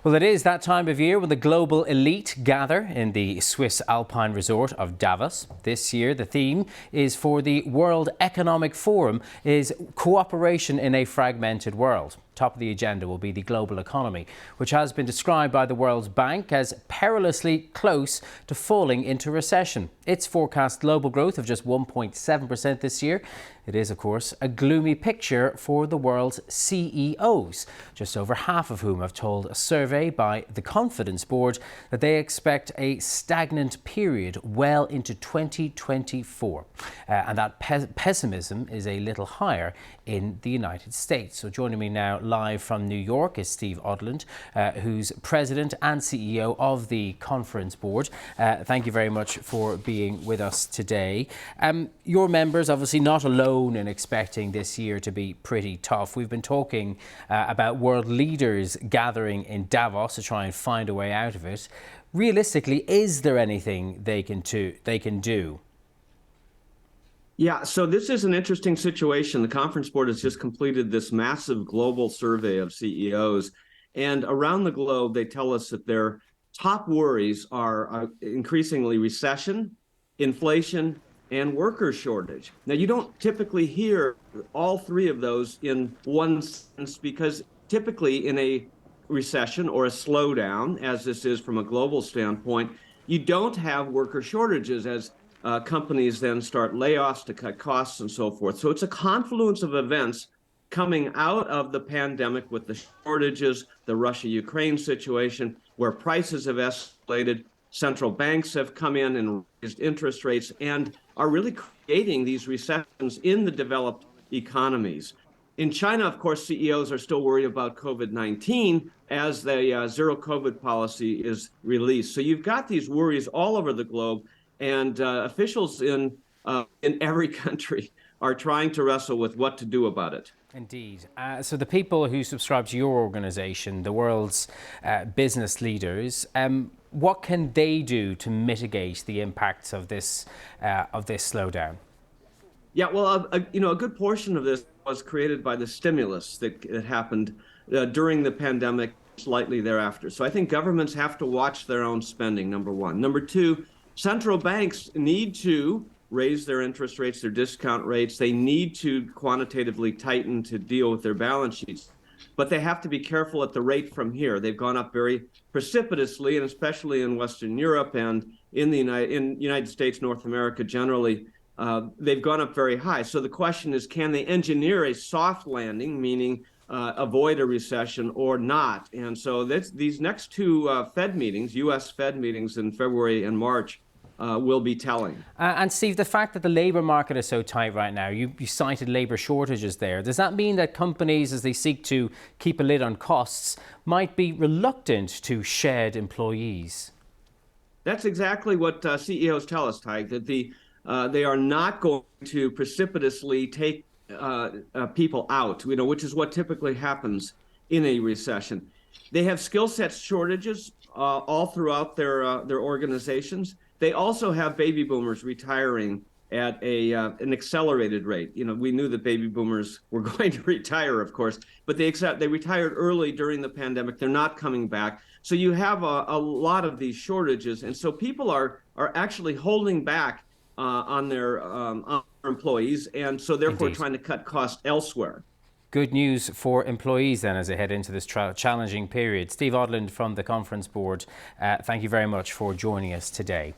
Well, it is that time of year when the global elite gather in the Swiss alpine resort of Davos. This year, the theme is for the World Economic Forum is cooperation in a fragmented world. Top of the agenda will be the global economy, which has been described by the World Bank as perilously close to falling into recession. Its forecast global growth of just 1.7% this year. It is, of course, a gloomy picture for the world's CEOs, just over half of whom have told a survey by the Confidence Board that they expect a stagnant period well into 2024. And that pessimism is a little higher in the United States. So joining me now live from New York is Steve Odland, who's president and CEO of the Conference Board. Thank you very much for being with us today. Your members obviously not alone in expecting this year to be pretty tough. We've been talking about world leaders gathering in Davos to try and find a way out of it. Realistically, is there anything they can do? Yeah, so this is an interesting situation. The Conference Board has just completed this massive global survey of CEOs, and around the globe, they tell us that their top worries are increasingly recession, inflation, and worker shortage. Now, you don't typically hear all three of those in one sentence because typically in a recession or a slowdown, as this is from a global standpoint, you don't have worker shortages as companies then start layoffs to cut costs and so forth. So it's a confluence of events coming out of the pandemic with the shortages, the Russia-Ukraine situation, where prices have escalated, central banks have come in and raised interest rates and are really creating these recessions in the developed economies. In China, of course, CEOs are still worried about COVID-19 as the zero COVID policy is released. So you've got these worries all over the globe. And officials in every country are trying to wrestle with what to do about it. Indeed. So the people who subscribe to your organisation, the world's business leaders, what can they do to mitigate the impacts of this slowdown? Yeah, well, a good portion of this was created by the stimulus that happened during the pandemic, slightly thereafter. So I think governments have to watch their own spending, number one. Number two, central banks need to raise their interest rates, their discount rates. They need to quantitatively tighten to deal with their balance sheets. But they have to be careful at the rate from here. They've gone up very precipitously, and especially in Western Europe and in the United States, North America generally, they've gone up very high. So the question is, can they engineer a soft landing, meaning avoid a recession or not? And so these next two Fed meetings, U.S. Fed meetings in February and March, will be telling. And Steve, the fact that the labour market is so tight right now, you cited labour shortages there. Does that mean that companies, as they seek to keep a lid on costs, might be reluctant to shed employees? That's exactly what CEOs tell us, Tig, that they are not going to precipitously take people out, which is what typically happens in a recession. They have skill set shortages all throughout their organizations. They also have baby boomers retiring at an accelerated rate. We knew that baby boomers were going to retire, of course, but they retired early during the pandemic. They're not coming back. So you have a lot of these shortages, and so people are actually holding back on their employees, and so therefore Indeed. trying to cut costs elsewhere. Good news for employees then as they head into this challenging period. Steve Odland from the Conference Board, thank you very much for joining us today.